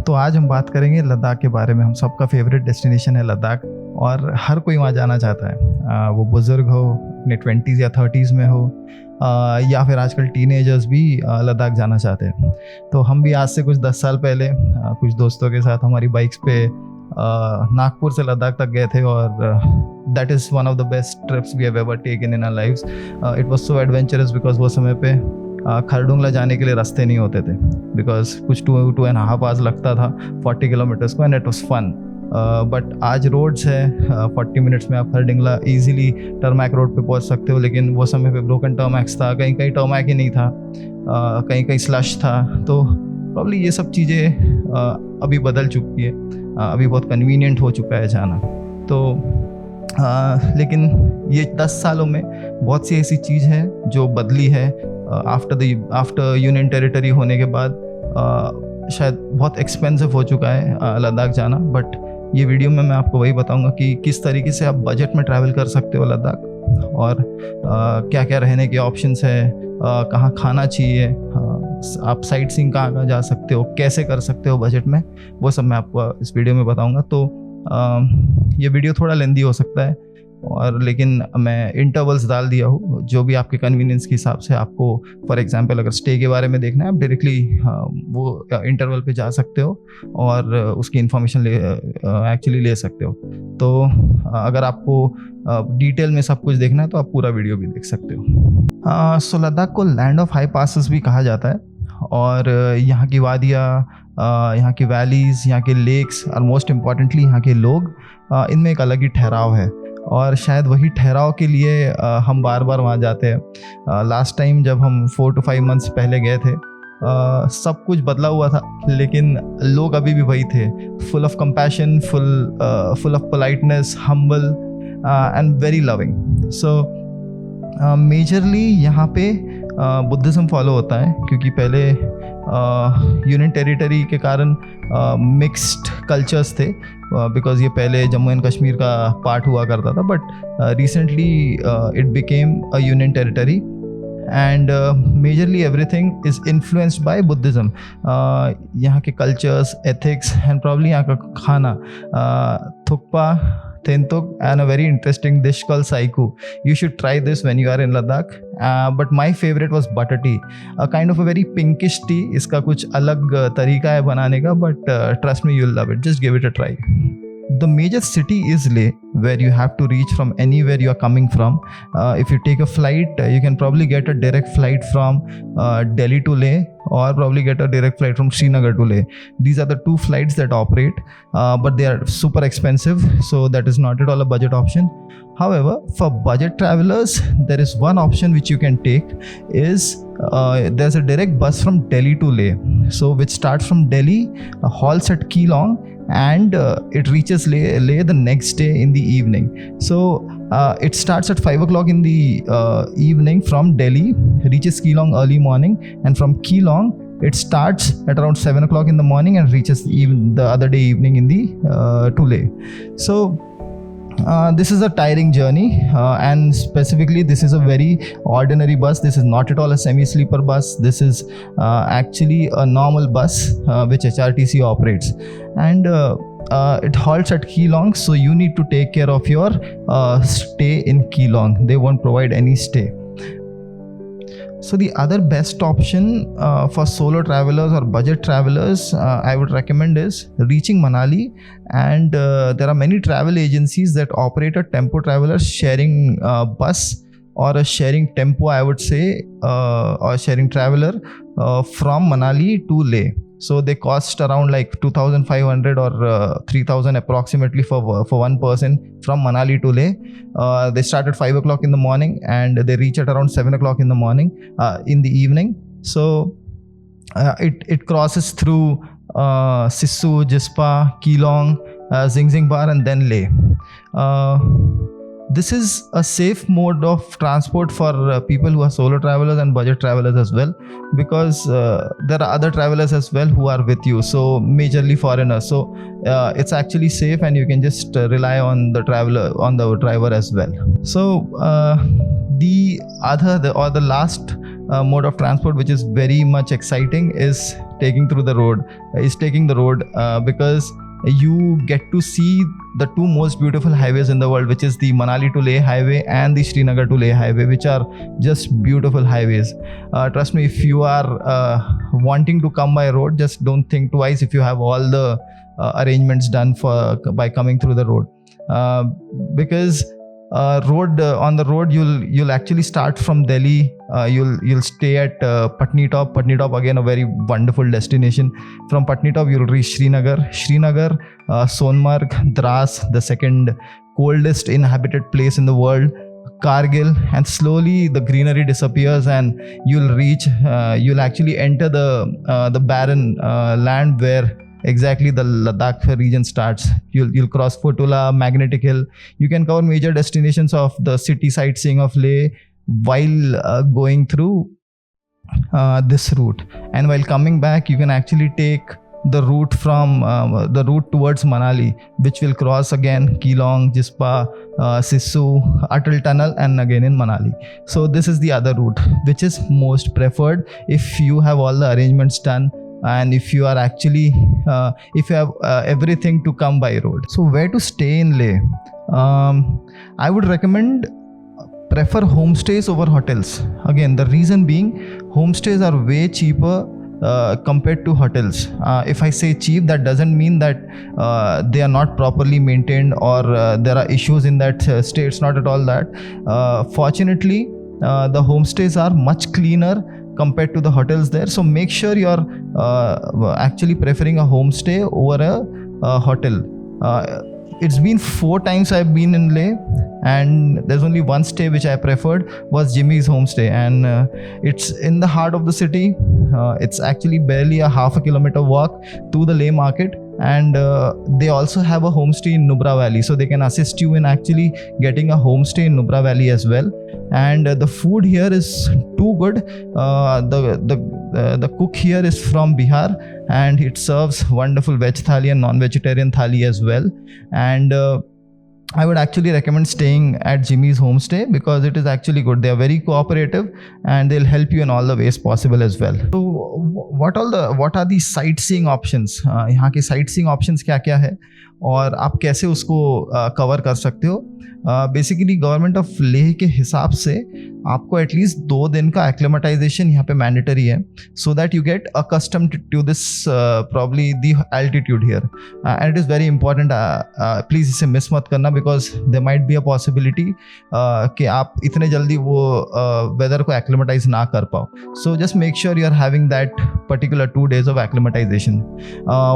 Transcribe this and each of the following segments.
तो आज हम बात करेंगे लद्दाख के बारे में। हम सबका फेवरेट डेस्टिनेशन है लद्दाख और हर कोई वहाँ जाना चाहता है, वो बुज़ुर्ग हो, अपने 20s या 30s में हो, या फिर आजकल टीनेजर्स भी लद्दाख जाना चाहते हैं। तो हम भी आज से कुछ 10 साल पहले कुछ दोस्तों के साथ हमारी बाइक्स पे नागपुर से लद्दाख तक गए थे और that is one of the best trips we have ever taken in our lives. It was so adventurous because वो समय पे खरदुंगला जाने के लिए रास्ते नहीं होते थे, बिकॉज कुछ 2.5 आवर्स लगता था 40 किलोमीटर्स को, and it was fun. But आज रोड्स है, 40 मिनट्स में आप खरदुंगला इजीली टर्मैक रोड पे पहुंच सकते हो, लेकिन वो समय पे ब्रोकन टर्मैक्स था, कहीं कहीं टर्मैक ही नहीं था, कहीं कहीं स्लश था। तो प्रॉब्ली ये सब चीज़ें अभी बदल चुकी है, अभी बहुत कन्वीनियंट हो चुका है जाना। तो लेकिन ये 10 सालों में बहुत सी ऐसी चीज़ है जो बदली है। आफ्टर यूनियन टेरिटरी होने के बाद शायद बहुत एक्सपेंसिव हो चुका है लद्दाख जाना, बट ये वीडियो में मैं आपको वही बताऊंगा कि किस तरीके से आप बजट में ट्रैवल कर सकते हो लद्दाख, और क्या क्या रहने के ऑप्शंस है, कहाँ खाना चाहिए, आप साइट सीइंग कहाँ जा सकते हो, कैसे कर सकते हो बजट में, वो सब मैं आपको इस वीडियो में बताऊंगा। तो ये वीडियो थोड़ा लेंदी हो सकता है, और लेकिन मैं इंटरवल्स डाल दिया हूँ जो भी आपके कन्वीनियंस के हिसाब से। आपको फॉर एग्जांपल अगर स्टे के बारे में देखना है, आप डायरेक्टली वो इंटरवल पे जा सकते हो और उसकी इन्फॉर्मेशन एक्चुअली ले सकते हो। तो अगर आपको डिटेल में सब कुछ देखना है तो आप पूरा वीडियो भी देख सकते हो। सो लद्दाख को लैंड ऑफ हाई पासेस भी कहा जाता है, और यहाँ की वादियाँ, यहाँ की वैलीज़, यहाँ के लेक्स और मोस्ट इम्पॉर्टेंटली यहाँ के लोग, इनमें एक अलग ही ठहराव है, और शायद वही ठहराव के लिए हम बार बार वहाँ जाते हैं। लास्ट टाइम जब हम 4 to 5 मंथ्स पहले गए थे, सब कुछ बदला हुआ था, लेकिन लोग अभी भी वही थे, full of compassion, full of politeness, humble and very loving. So majorly यहाँ पे बुद्धिज़्म फॉलो होता है, क्योंकि पहले यूनियन टेरिटरी के कारण मिक्स्ड कल्चर्स थे, बिकॉज ये पहले जम्मू एंड कश्मीर का पार्ट हुआ करता था, but recently it became a union territory, and majorly everything is influenced by Buddhism. यहाँ के कल्चर्स, एथिक्स एंड प्रॉब्ली यहाँ का खाना, thukpa, Tentuk, and a very interesting dish called saiku. You should try this when you are in Ladakh. But my favorite was butter tea, a kind of a very pinkish tea. इसका कुछ अलग तरीका है बनाने का, but trust me, you'll love it. Just give it a try. The major city is Leh, where you have to reach from anywhere you are coming from. If you take a flight, you can probably get a direct flight from Delhi to Leh, or probably get a direct flight from Srinagar to Leh. These are the 2 flights that operate, but they are super expensive, so that is not at all a budget option. However, for budget travelers, there is one option which you can take, is there's a direct bus from Delhi to Leh, so which starts from Delhi, halts at Keelong, and it reaches Leh the next day in the evening. So it starts at 5 o'clock in the evening from Delhi, reaches Keelong early morning, and from Keelong it starts at around 7 o'clock in the morning and reaches the other day evening in the to Leh. So this is a tiring journey, and specifically this is a very ordinary bus. This is not at all a semi-sleeper bus. This is actually a normal bus which HRTC operates, and it halts at Keelong, so you need to take care of your stay in Keelong. They won't provide any stay. So the other best option for solo travelers or budget travelers I would recommend is reaching Manali, and there are many travel agencies that operate a tempo traveler sharing bus, or a sharing tempo, I would say, or sharing traveler from Manali to Leh. So they cost around like 2,500 or 3,000 approximately for one person from Manali to Leh. They start at 5 o'clock in the morning and they reach at around 7 o'clock in the morning, in the evening. So it crosses through Sissu, Jispa, Keelong, Zingzingbar, and then Leh. This is a safe mode of transport for people who are solo travelers and budget travelers as well, because there are other travelers as well who are with you, so majorly foreigners. So it's actually safe, and you can just rely on the driver as well. So the last mode of transport which is very much exciting is taking the road because you get to see the two most beautiful highways in the world, which is the Manali to Leh highway and the Srinagar to Leh highway, which are just beautiful highways. Trust me, if you are wanting to come by road, just don't think twice if you have all the arrangements done by coming through the road, because on the road you'll actually start from Delhi. You'll stay at Patnitop. Again, a very wonderful destination. From Patnitop you'll reach Srinagar, Sonmarg, Dras, the second coldest inhabited place in the world, Kargil, and slowly the greenery disappears and you'll actually enter the barren land where exactly the Ladakh region starts. You'll cross Fotula, Magnetic Hill. You can cover major destinations of the city sightseeing of Leh while going through this route. And while coming back, you can actually take the route towards Manali, which will cross again Keelong, Jispa, Sisu, Atal Tunnel, and again in Manali. So this is the other route, which is most preferred if you have all the arrangements done and if you are actually if you have everything to come by road. So where to stay in Leh? I would recommend prefer homestays over hotels. Again, the reason being, homestays are way cheaper compared to hotels. If I say cheap, that doesn't mean that they are not properly maintained or there are issues in that stay. It's not at all that. Fortunately, the homestays are much cleaner compared to the hotels there. So make sure you are actually preferring a homestay over a hotel. It's been 4 times I've been in Leh, and there's only one stay which I preferred was Jimmy's homestay, and it's in the heart of the city. It's actually barely a half a kilometer walk to the Leh market, and they also have a homestay in Nubra Valley, so they can assist you in actually getting a homestay in Nubra Valley as well. And the food here is too good. The cook here is from Bihar, and it serves wonderful veg thali and non-vegetarian thali as well. And I would actually recommend staying at Jimmy's homestay because it is actually good. They are very cooperative and they'll help you in all the ways possible as well. So what are the sightseeing options? यहाँ के sightseeing options क्या क्या है और आप कैसे उसको cover कर सकते हो? बेसिकली गवर्नमेंट ऑफ लेह के हिसाब से आपको एटलीस्ट 2 दिन का एक्लेमेटाइजेशन यहाँ पे मैंडेटरी है, so that you get accustomed to this probably the altitude here, and it is very important. Please इसे मिस मत करना because there might be a possibility कि आप इतने जल्दी वो वेदर को एक्लेमेटाइज ना कर पाओ. So just make sure you are having that particular 2 days of acclimatization.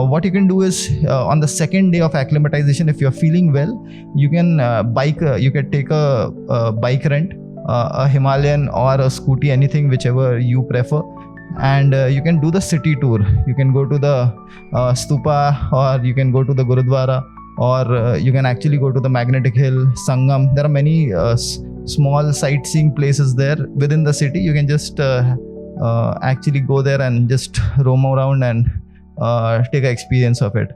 What you can do is on the second day of acclimatization, if you're feeling well, you can take a bike rent, a Himalayan or a scooty, anything whichever you prefer, and you can do the city tour. You can go to the stupa, or you can go to the Gurudwara, or you can actually go to the Magnetic Hill, Sangam. There are many small sightseeing places there within the city. You can just actually go there and just roam around and take an experience of it.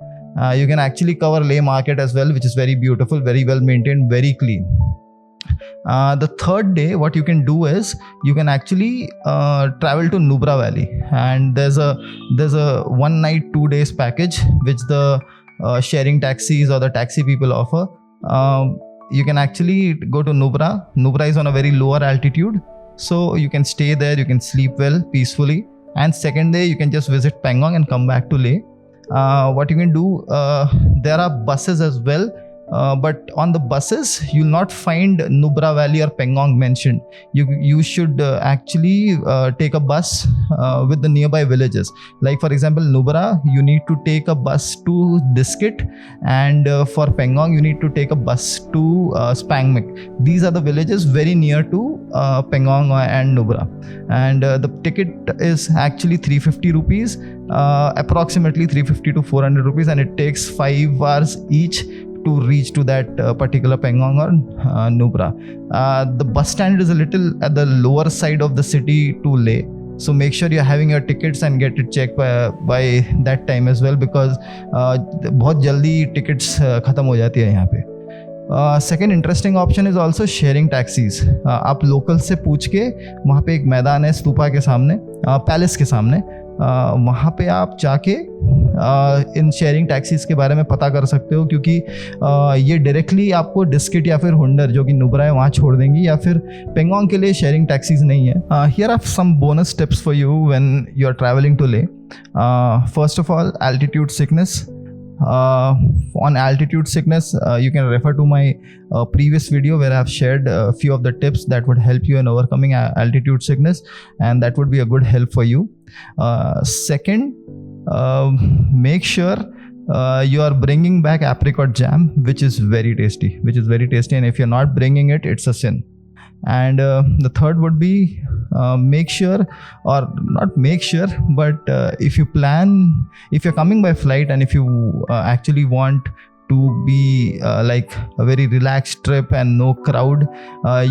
You can actually cover Leh market as well, which is very beautiful, very well maintained, very clean. The third day, what you can do is you can actually travel to Nubra Valley, and there's a 1 night 2 days package which the sharing taxis or the taxi people offer. You can actually go to Nubra. Nubra is on a very lower altitude, so you can stay there, you can sleep well peacefully, and second day you can just visit Pangong and come back to Leh. What you can do, there are buses as well, but on the buses you'll not find Nubra Valley or Pangong mentioned. You should actually take a bus with the nearby villages. Like for example, Nubra, you need to take a bus to Diskit, and for Pangong you need to take a bus to Spangmik. These are the villages very near to Pangong and Nubra, and the ticket is actually 350 rupees, approximately 350 to 400 rupees, and it takes 5 hours each to reach to that particular Pangong or Nubra. The bus stand is a little at the lower side of the city to Leh, so make sure you're having your tickets and get it checked by that time as well, because बहुत जल्दी tickets ख़त्म हो जाती है यहाँ पे. Second interesting option is also sharing taxis. आप local से पूछ के, वहाँ पे एक मैदान है स्तूपा के सामने, पैलेस के सामने, वहाँ पे आप जाके इन शेयरिंग टैक्सीज के बारे में पता कर सकते हो, क्योंकि ये डायरेक्टली आपको डिस्किट या फिर हुंडर जो कि नुब्रा है वहाँ छोड़ देंगी, या फिर पेंगोंग के लिए शेयरिंग टैक्सीज नहीं है. Here are some bonus tips for you when you are travelling to Leh. First of all, altitude sickness. On altitude sickness, you can refer to my previous video where I have shared a few of the tips that would help you in overcoming altitude sickness, and that would be a good help for you. Second, make sure you are bringing back apricot jam, which is very tasty, and if you're not bringing it, it's a sin. And the third would be, make sure, or not make sure, but if you're coming by flight and if you actually want to be like a very relaxed trip and no crowd,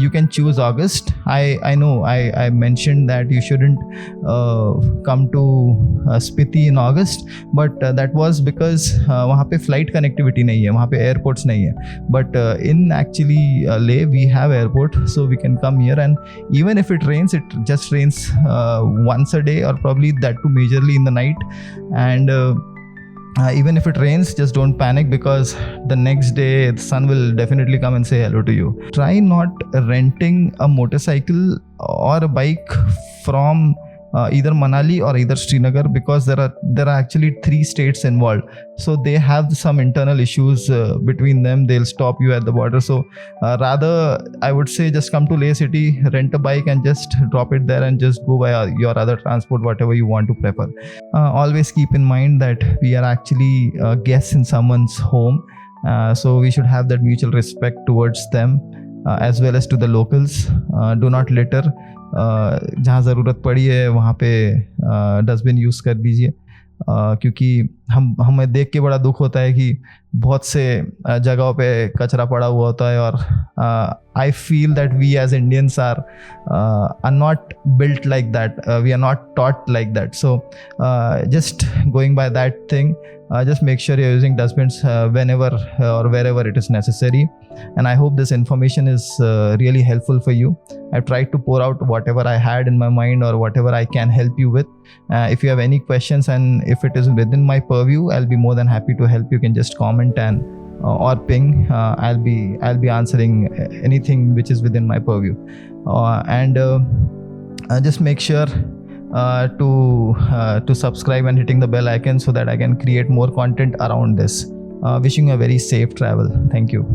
you can choose August. I know I mentioned that you shouldn't come to Spiti in August, but that was because वहाँ पे flight connectivity नहीं है, वहाँ पे airports नहीं है. But in actually Leh we have airport, so we can come here, and even if it rains, it just rains once a day, or probably that too majorly in the night. And even if it rains, just don't panic, because the next day the sun will definitely come and say hello to you. Try not renting a motorcycle or a bike from either Manali or either Srinagar, because there are actually 3 states involved, so they have some internal issues between them. They'll stop you at the border, so rather I would say just come to Leh city, rent a bike and just drop it there, and just go by your other transport, whatever you want to prefer. Always keep in mind that we are actually guests in someone's home, so we should have that mutual respect towards them, as well as to the locals. Do not litter. जहाँ ज़रूरत पड़ी है वहाँ पे dustbin use कर दीजिए, क्योंकि हमें देख के बड़ा दुख होता है कि बहुत से जगहों पे कचरा पड़ा हुआ होता है, और I feel that we as Indians are not built like that. We are not taught like that. So just going by that thing, just make sure you're using dustbins whenever or wherever it is necessary. And I hope this information is really helpful for you. I've tried to pour out whatever I had in my mind or whatever I can help you with. If you have any questions and if it is within my purview, I'll be more than happy to help. You can just comment and or ping. I'll be answering anything which is within my purview. And just make sure to subscribe and hitting the bell icon so that I can create more content around this. Wishing you a very safe travel. Thank you.